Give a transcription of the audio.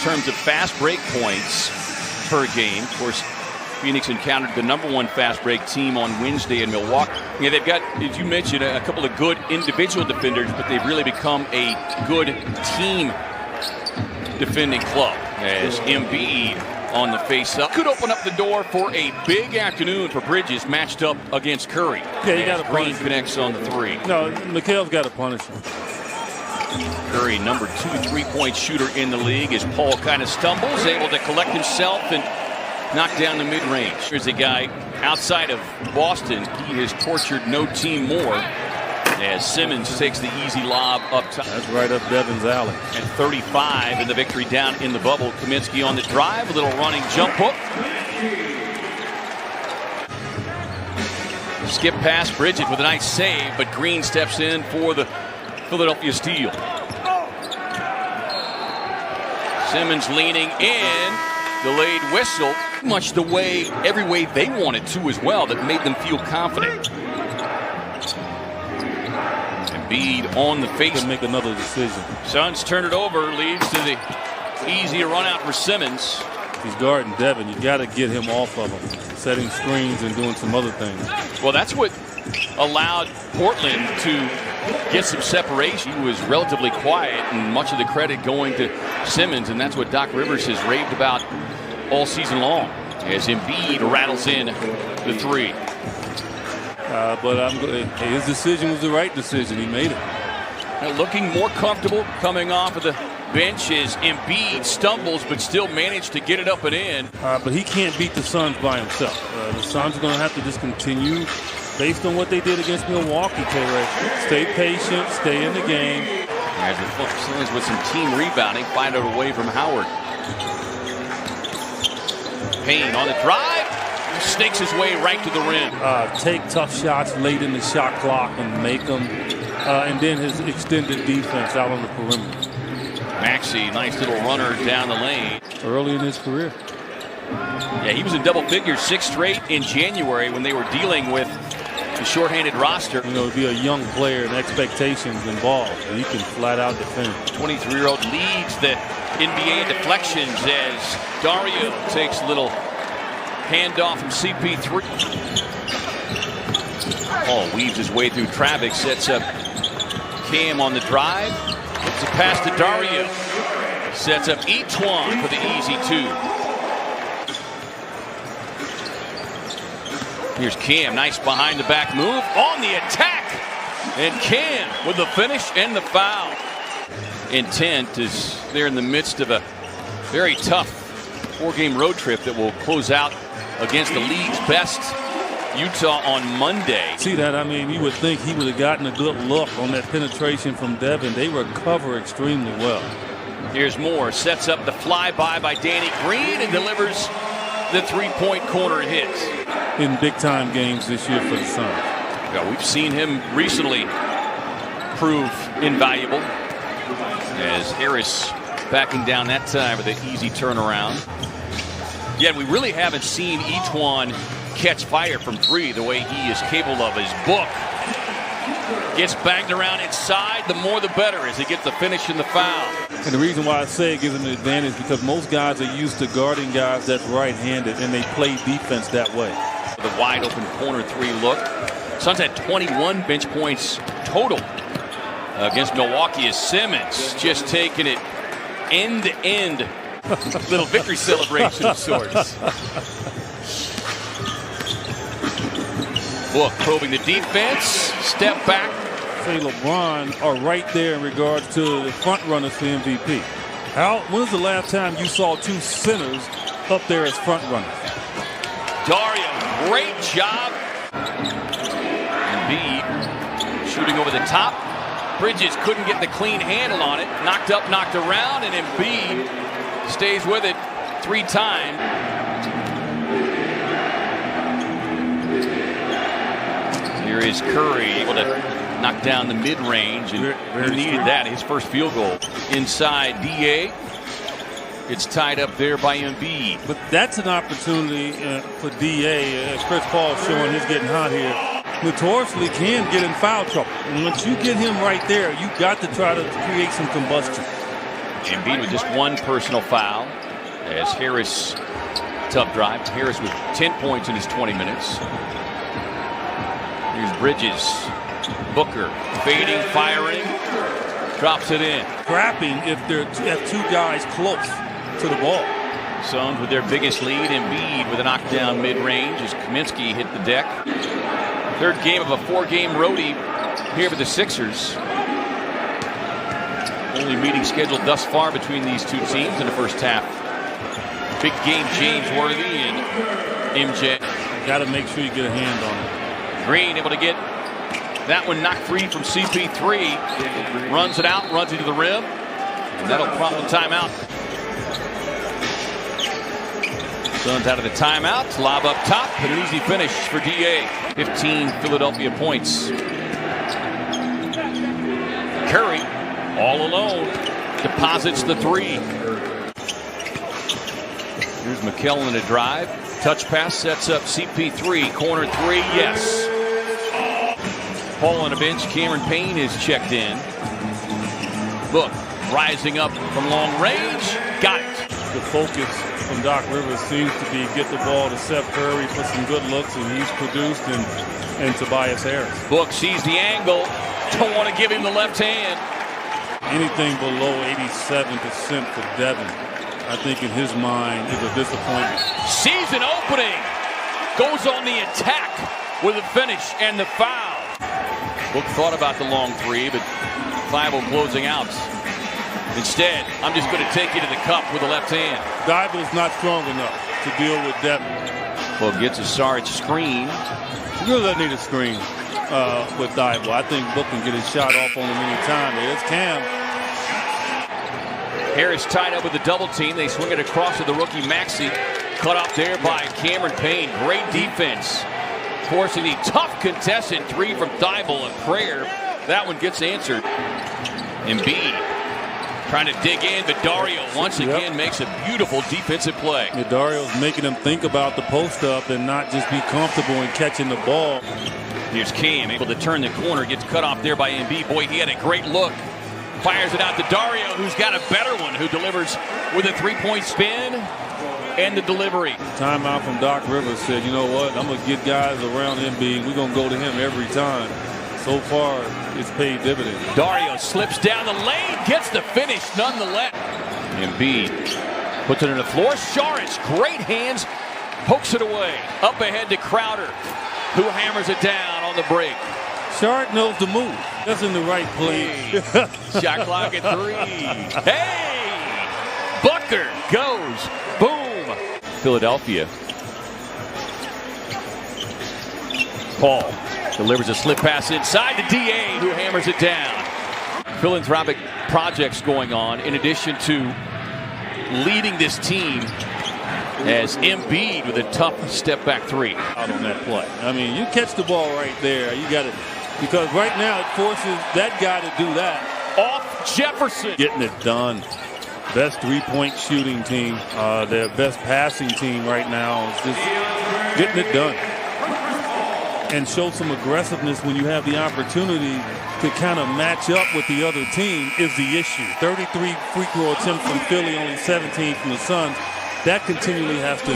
terms of fast break points per game. Of course, Phoenix encountered the #1 fast break team on Wednesday in Milwaukee. Yeah, they've got, as you mentioned, a couple of good individual defenders, but they've really become a good team defending club as Embiid on the face-up could open up the door for a big afternoon for Bridges matched up against Curry. Yeah, you got to Green connects on the 3. No, Mikhail's got to punish him. Curry, #2 3-point shooter in the league, as Paul kind of stumbles, able to collect himself and knock down the mid-range. Here's a guy outside of Boston. He has tortured no team more as Simmons takes the easy lob up top. That's right up Devin's alley. And 35 in the victory down in the bubble. Kaminsky on the drive, a little running jump hook. Skip past Bridges with a nice save, but Green steps in for the Philadelphia steal. Simmons leaning in, delayed whistle. Much the way, every way they wanted to as well, that made them feel confident. Embiid on the face. To make another decision. Suns turn it over, leads to the easy run out for Simmons. He's guarding Devin. You got to get him off of him, setting screens and doing some other things. Well, that's what allowed Portland to get some separation. He was relatively quiet, and much of the credit going to Simmons, and that's what Doc Rivers has raved about all season long, as Embiid rattles in the 3. But his decision was the right decision. He made it. Looking more comfortable coming off of the bench as Embiid stumbles, but still managed to get it up and in. But he can't beat the Suns by himself. The Suns are going to have to just continue based on what they did against Milwaukee, K-Ray. Stay patient, stay in the game. As the Suns with some team rebounding, find it away from Howard. Payne on the drive, snakes his way right to the rim. Take tough shots late in the shot clock and make them. And then his extended defense out on the perimeter. Maxey, nice little runner down the lane. Early in his career. Yeah, he was in double figures 6 straight in January when they were dealing with the shorthanded roster. You know, to be a young player and expectations involved, and he can flat out defend. 23-year-old leads the NBA deflections as Dario takes a little handoff from CP3. Paul weaves his way through traffic, sets up Cam on the drive. It's a pass to Dario. Sets up Etuan for the easy 2. Here's Cam, nice behind the back move on the attack. And Cam with the finish and the foul. Intent is there in the midst of a very tough 4-game road trip that will close out against the league's best Utah on Monday. See that? I mean, you would think he would have gotten a good look on that penetration from Devin. They recover extremely well. Here's Moore, sets up the flyby by Danny Green and delivers the 3-point corner hit. In big-time games this year for the Suns. Yeah, we've seen him recently prove invaluable as Harris backing down that time with an easy turnaround. Yeah, we really haven't seen Etuan catch fire from 3 the way he is capable of. His book gets banged around inside, the more the better as he gets the finish and the foul. And the reason why I say it gives him an advantage because most guys are used to guarding guys that's right-handed and they play defense that way. The wide open corner 3 look. Suns had 21 bench points total against Milwaukee as Simmons just taking it end to end. Little victory celebration of sorts. Book probing the defense, step back. Say LeBron are right there in regards to the front runners for MVP. When was the last time you saw 2 centers up there as front runners? Dario, great job. Embiid shooting over the top. Bridges couldn't get the clean handle on it. Knocked up, knocked around, and Embiid stays with it 3 times. Here is Curry able to knock down the mid-range, and he needed that, his first field goal. Inside DA. It's tied up there by Embiid. But that's an opportunity for DA. Chris Paul showing he's getting hot here. Notoriously can get in foul trouble. And once you get him right there, you got to try to create some combustion. Embiid with just one personal foul as Harris, tough drive. Harris with 10 points in his 20 minutes. Here's Bridges. Booker fading, firing, drops it in. Scrapping if they're two guys close to the ball. Suns with their biggest lead. Embiid with a knockdown mid-range as Kaminsky hit the deck. Third game of a 4-game roadie here for the Sixers. Only meeting scheduled thus far between these two teams in the first half. Big game, James Worthy and MJ. Got to make sure you get a hand on it. Green able to get that one knocked free from CP3. Runs it out, runs into the rim. And that'll prompt a timeout. Suns out of the timeout. Lob up top. And an easy finish for DA. 15 Philadelphia points. Curry all alone. Deposits the three. Here's McKellen in a drive. Touch pass sets up CP3. Corner three, yes. Paul on the bench. Cameron Payne is checked in. Book rising up from long range. Got it. The focus from Doc Rivers seems to be get the ball to Seth Curry for some good looks, and he's produced, and Tobias Harris. Book sees the angle. Don't want to give him the left hand. Anything below 87% for Devin, I think in his mind, is a disappointment. Season opening. Goes on the attack with a finish and the foul. Book thought about the long three, but Thibault closing out. Instead, I'm just going to take you to the cup with the left hand. Thibault's not strong enough to deal with Devin. Well, gets a Saric screen. He really doesn't need a screen with Thibault. I think Book can get his shot off on him anytime. There's Cam. Harris tied up with a double team. They swing it across to the rookie Maxey. Cut off there by Cameron Payne. Great defense. Forcing the tough contested three from Thibault. A prayer. That one gets answered. Embiid trying to dig in, but Dario once again makes a beautiful defensive play. Yeah, Dario's making him think about the post up and not just be comfortable in catching the ball. Here's Cam able to turn the corner. Gets cut off there by Embiid. Boy, he had a great look. Fires it out to Dario, who's got a better one, who delivers with a three-point spin and the delivery. Timeout from Doc Rivers said, you know what, I'm going to get guys around Embiid. We're going to go to him every time. So far, it's paid dividends. Dario slips down the lane, gets the finish nonetheless. Embiid puts it on the floor. Saric, great hands, pokes it away. Up ahead to Crowder, who hammers it down on the break. Saric knows the move. That's in the right place. Hey. Shot clock at 3. Hey! Booker goes. Boom. Philadelphia. Paul delivers a slip pass inside to DA, who hammers it down. Philanthropic projects going on in addition to leading this team as Embiid with a tough step back three. Out on that play. I mean, you catch the ball right there. You got it. Because right now it forces that guy to do that. Off Jefferson. Getting it done. Best three-point shooting team. Their best passing team right now is just getting it done. And show some aggressiveness when you have the opportunity to kind of match up with the other team is the issue. 33 free throw attempts from Philly, only 17 from the Suns. That continually has to